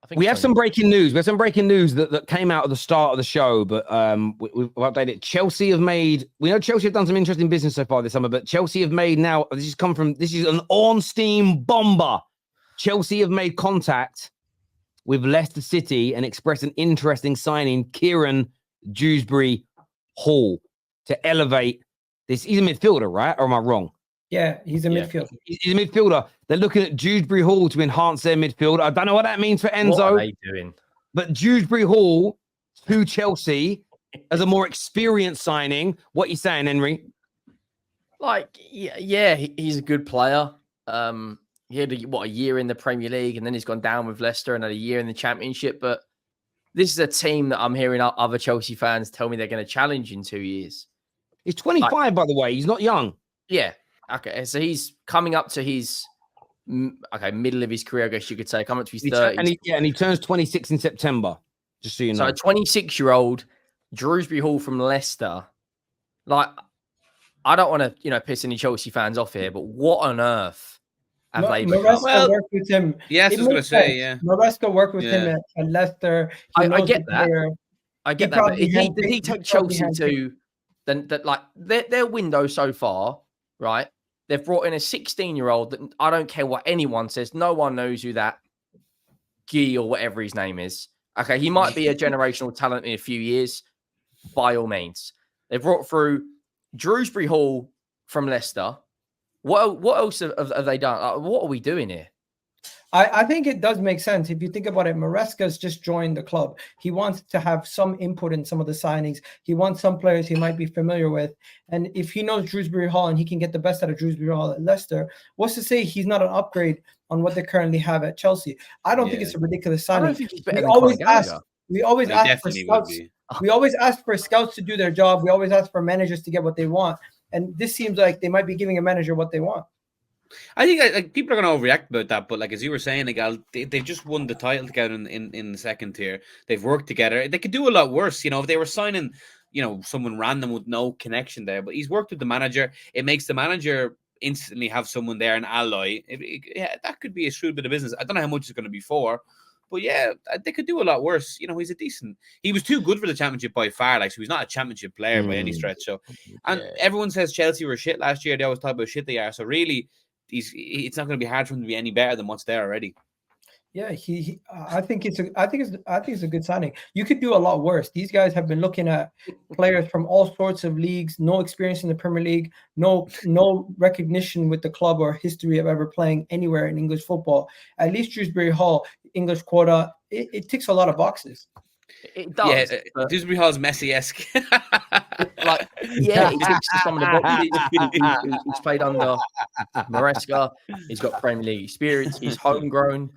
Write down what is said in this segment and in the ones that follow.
I think we have some breaking news. We have some breaking news that came out at the start of the show, but we've updated it. Chelsea have made. We know Chelsea have done some interesting business so far this summer, but Chelsea have made now. This is an on-steam bomber. Chelsea have made contact with Leicester City and expressed an interest in signing Kieran Dewsbury Hall to elevate this. He's a midfielder, right? Or am I wrong? Yeah, he's a midfielder. He's a midfielder. They're looking at Dewsbury Hall to enhance their midfield. I don't know what that means for Enzo. What are they doing? But Dewsbury Hall to Chelsea as a more experienced signing. What are you saying, Henry? Like, yeah, he's a good player. He had a year in the Premier League, and then he's gone down with Leicester and had a year in the Championship. But this is a team that I'm hearing other Chelsea fans tell me they're going to challenge in 2 years. He's 25, by the way. He's not young. Yeah. Okay. So he's coming up to his middle of his career, I guess you could say, coming up to his 30s. And he turns 26 in September. Just so you know. So a 26-year-old Dewsbury Hall from Leicester. Like, I don't want to, piss any Chelsea fans off here, but what on earth? Maresca worked with him. Yes, I was going to say, yeah. Maresca worked with him at Leicester. I get that. I get that. But did he take Chelsea to their window so far, right? They've brought in a 16-year-old that I don't care what anyone says. No one knows who that Guy or whatever his name is. Okay, he might be a generational talent in a few years, by all means. They've brought through Dewsbury Hall from Leicester. What else have they done? What are we doing here? I think it does make sense. If you think about it, Maresca's just joined the club. He wants to have some input in some of the signings. He wants some players he might be familiar with. And if he knows Dewsbury Hall and he can get the best out of Dewsbury Hall at Leicester, what's to say he's not an upgrade on what they currently have at Chelsea? I don't think it's a ridiculous signing. I don't think he's better than Conor Gallagher. We always ask for scouts. We always ask for scouts to do their job. We always ask for managers to get what they want. And this seems like they might be giving a manager what they want. I think people are going to overreact about that, but as you were saying, they've just won the title together in the second tier. They've worked together. They could do a lot worse, if they were signing, someone random with no connection there. But he's worked with the manager. It makes the manager instantly have someone there, an ally. That could be a shrewd bit of business. I don't know how much it's going to be for, but yeah, they could do a lot worse. He was too good for the Championship by far. So he's not a Championship player by any stretch. So, and everyone says Chelsea were shit last year. They always talk about how shit they are. So really, it's not going to be hard for him to be any better than what's there already. Yeah, I think it's a good signing. You could do a lot worse. These guys have been looking at players from all sorts of leagues, no experience in the Premier League, no recognition with the club or history of ever playing anywhere in English football. At least Dewsbury Hall, English quota, it ticks a lot of boxes. It does. Yeah, Dewsbury Hall's Messi-esque. He ticks some of the boxes. He's played under Maresca. He's got Premier League experience. He's homegrown.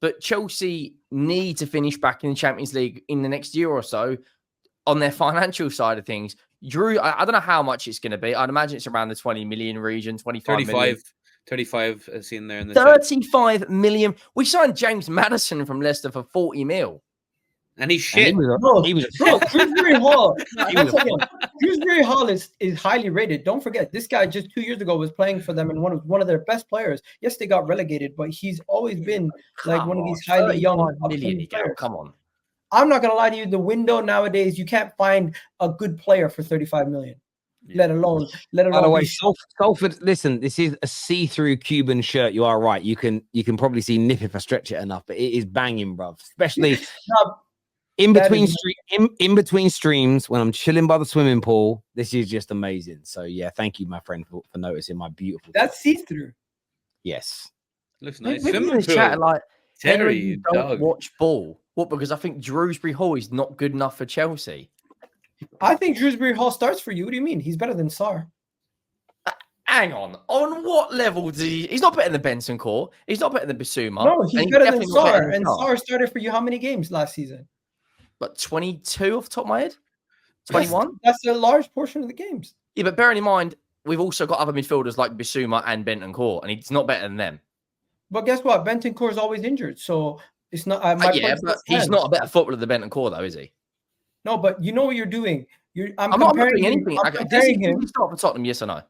But Chelsea need to finish back in the Champions League in the next year or so on their financial side of things. Drew, I don't know how much it's going to be. I'd imagine it's around the 20 million region, 25 million. 35 I've seen there in the 35 million. We signed James Maddison from Leicester for 40 mil. And he's shit. Dewsbury Hall. Dewsbury Hall is highly rated. Don't forget, this guy just 2 years ago was playing for them and one of their best players. Yes, they got relegated, but he's always been one of these highly young players. Come on. I'm not gonna lie to you. The window nowadays, you can't find a good player for 35 million. Let alone. By the way, Salford. Listen, this is a see-through Cuban shirt. You are right. You can probably see nip if I stretch it enough, but it is banging, bruv. Especially. In between streams, when I'm chilling by the swimming pool, this is just amazing. So yeah, thank you, my friend, for noticing my beautiful. That's see-through. Yes, looks nice. Maybe in the chat, Terry, don't watch ball. What? Because I think Dewsbury Hall is not good enough for Chelsea. I think Dewsbury Hall starts for you. What do you mean? He's better than Sarr. Hang on. On what level does he? He's not better than Bentancur. He's not better than Bissouma. No, he's better than Sarr. And Sarr started for you how many games last season? But 22 off the top of my head? 21? That's a large portion of the games. Yeah, but bearing in mind, we've also got other midfielders like Bissouma and Bentancur, and he's not better than them. But guess what? Bentancur is always injured, so it's not. But he's not a better footballer than Bentancur, though, is he? No, but you know what you're doing. I'm not doing anything. Does he start for Tottenham, yes or no?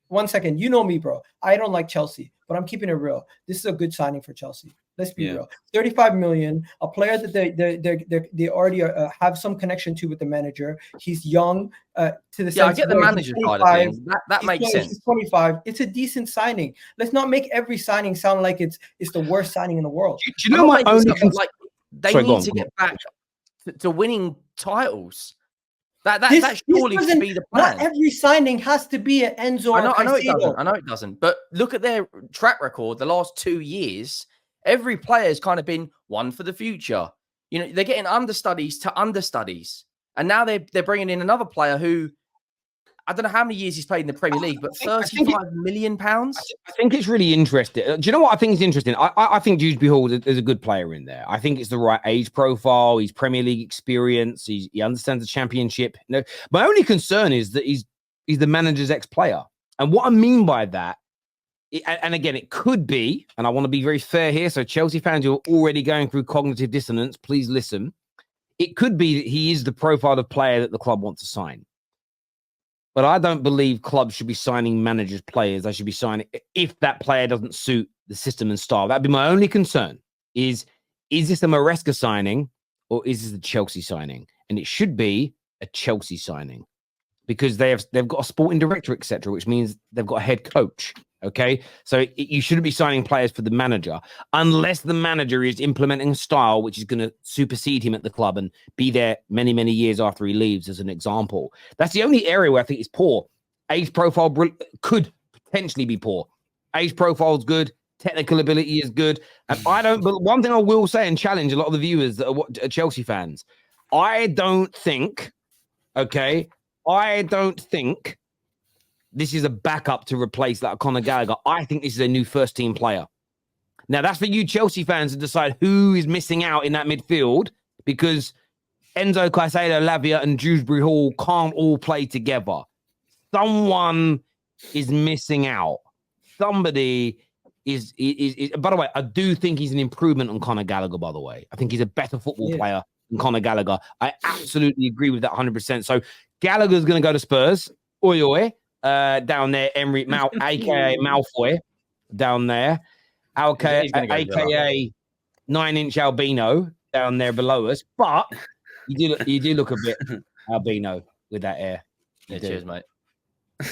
1 second. You know me, bro. I don't like Chelsea, but I'm keeping it real. This is a good signing for Chelsea. Let's be real. 35 million, a player that they already have some connection to with the manager. He's young. To the I get the manager side of things. That makes sense. He's 25. It's a decent signing. Let's not make every signing sound like it's the worst signing in the world. Do you know my only they need to get back to winning titles. That surely should be the plan. Not every signing has to be an Enzo. I know it doesn't. But look at their track record the last 2 years. Every player has kind of been one for the future. You know, they're getting understudies to understudies. And now they're bringing in another player who, I don't know how many years he's played in the Premier League, but £35 million. I think it's really interesting. Do you know what I think is interesting? I think Dewsbury Hall is a good player in there. I think it's the right age profile. He's Premier League experience. He understands the Championship. You know, my only concern is that he's the manager's ex-player. And what I mean by that, and again, it could be, and I want to be very fair here, so Chelsea fans who are already going through cognitive dissonance, please listen. It could be that he is the profile of player that the club wants to sign. But I don't believe clubs should be signing managers' players. They should be signing if that player doesn't suit the system and style. That'd be my only concern. Is this a Maresca signing or is this a Chelsea signing? And it should be a Chelsea signing because they've got a sporting director, etc., which means they've got a head coach. Okay, so you shouldn't be signing players for the manager unless the manager is implementing a style which is going to supersede him at the club and be there many, many years after he leaves, as an example. That's the only area where I think it's poor. Age profile could potentially be poor. Age profile is good. Technical ability is good. And but one thing I will say and challenge a lot of the viewers that are Chelsea fans, I don't think this is a backup to replace that Conor Gallagher. I think this is a new first team player. Now, that's for you Chelsea fans to decide who is missing out in that midfield because Enzo, Caicedo, Lavia, and Dewsbury Hall can't all play together. Someone is missing out. Somebody is. By the way, I do think he's an improvement on Conor Gallagher, by the way. I think he's a better football player than Conor Gallagher. I absolutely agree with that 100%. So Gallagher's going to go to Spurs. Oi, oi. Down there, Emery aka Malfoy, down there, aka 9-inch albino down there below us. But you do look a bit albino with that hair. Cheers, mate.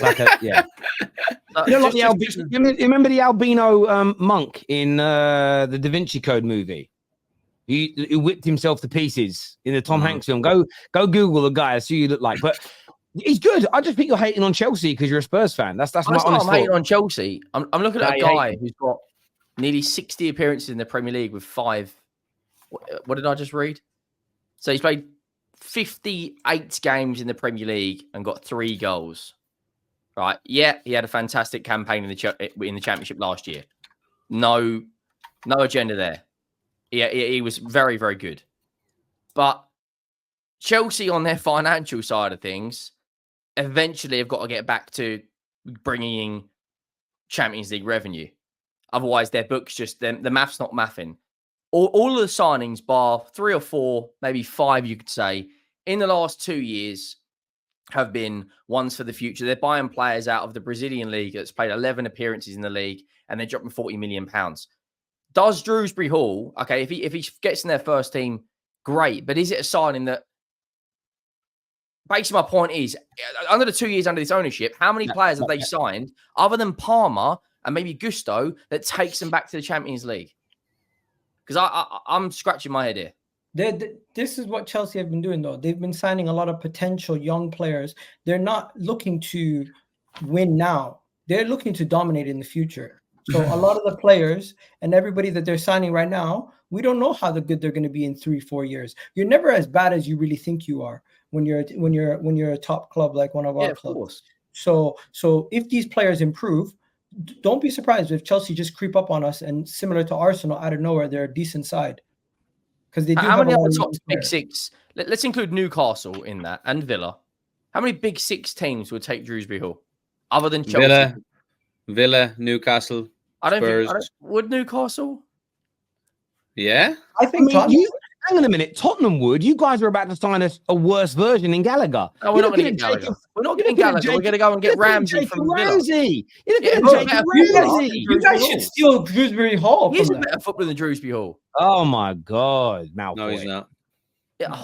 Like you know, like the albino. You remember the albino monk in the Da Vinci Code movie? He whipped himself to pieces in the Tom Hanks film. Go Google the guy. See who you look like, but. He's good. I just think you're hating on Chelsea because you're a Spurs fan. That's my honest thought. I'm hating on Chelsea. I'm looking at a guy who's got nearly 60 appearances in the Premier League with 5. What did I just read? So he's played 58 games in the Premier League and got 3 goals. Right? Yeah, he had a fantastic campaign in the Championship last year. No agenda there. He was very, very good. But Chelsea on their financial side of things eventually have got to get back to bringing in Champions League revenue. Otherwise, their books the math's not mathing. All of the signings, bar 3 or 4, maybe 5, you could say, in the last 2 years have been ones for the future. They're buying players out of the Brazilian league that's played 11 appearances in the league and they're dropping £40 million. Does Dewsbury Hall, okay, if he gets in their first team, great. But is it a signing that, basically, my point is, under the 2 years under this ownership, how many players have they signed other than Palmer and maybe Gusto that takes them back to the Champions League? Because I'm scratching my head here. This is what Chelsea have been doing, though. They've been signing a lot of potential young players. They're not looking to win now. They're looking to dominate in the future. So a lot of the players and everybody that they're signing right now, we don't know how good they're going to be in 3-4 years. You're never as bad as you really think you are when you're a top club like one of our clubs. So if these players improve, don't be surprised if Chelsea just creep up on us and, similar to Arsenal, out of nowhere they're a decent side. Because they do. How many other top big 6? Let's include Newcastle in that and Villa. How many big 6 teams would take Dewsbury Hall other than Chelsea? Villa, Newcastle. Would Newcastle? Yeah, I think. hang on a minute. Tottenham would. You guys are about to sign a worse version in Gallagher. No, we're not going to get Gallagher. We're not getting Gallagher. We're going to go and get Ramsey from Villa. Ramsey. You're looking at Jacob Ramsey. You guys should steal Dewsbury Hall. He's a better footballer than Dewsbury Hall. Oh my God, Malfoy. No, he's not. Yeah.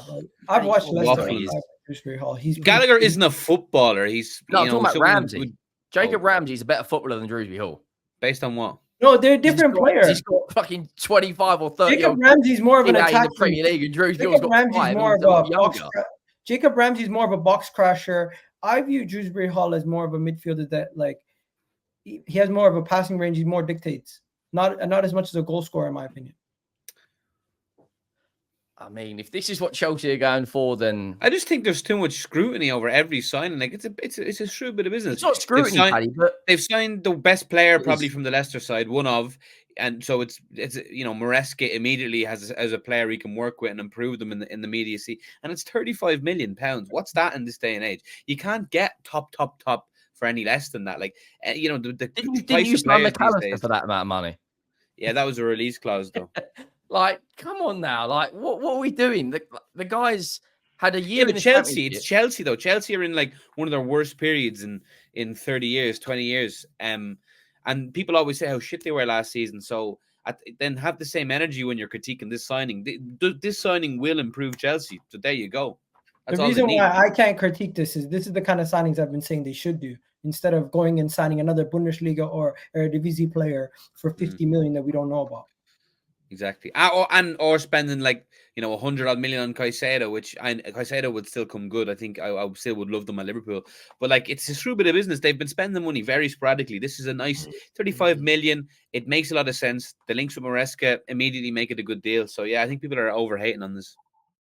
I've watched Leicester. Waffles. Dewsbury Hall. He's Gallagher isn't a footballer. He's No, I'm you know, talking about someone Ramsey. who- Jacob Ramsey's a better footballer than Dewsbury Hall. based on what? no, they're different players. He's got fucking 25 or 30. Jacob Ramsey's more of an in the attacking. Premier League, and Dewsbury Hall's Jacob got Ramsey's 5. more of He's a lot a box. younger. Jacob Ramsey's more of a box crasher. I view Dewsbury Hall as more of a midfielder that like he has more of a passing range. He more dictates, not as much as a goal scorer, in my opinion. I mean, if this is what Chelsea are going for, then I just think there's too much scrutiny over every signing. Like it's a shrewd bit of business. it's not scrutiny, Paddy, but They've signed the best player It probably is. from the Leicester side, one of, and so it's Maresca immediately has as a player he can work with and improve them in the immediacy, and it's 35 million pounds. What's that in this day and age? You can't get top for any less than that. Like the didn't price you of sign players these McAllister days- for that amount of money? Yeah, that was a release clause though. Like, come on now. Like, what are we doing? The guys had a year Yeah, in but the Chelsea, Championship. it's Chelsea though. Chelsea are in like one of their worst periods in 30 years, 20 years. And people always say how shit they were last season. So then have the same energy when you're critiquing this signing. This signing will improve Chelsea. So there you go. That's The all they reason need. why I can't critique this is the kind of signings I've been saying they should do instead of going and signing another Bundesliga or Eredivisie player for 50 million that we don't know about. Exactly. Or spending like 100 odd million on Caicedo, which Caicedo would still come good. I think I still would love them at Liverpool. But like it's a true bit of business. They've been spending money very sporadically. This is a nice 35 million. It makes a lot of sense. The links with Maresca immediately make it a good deal. So yeah, I think people are overhating on this.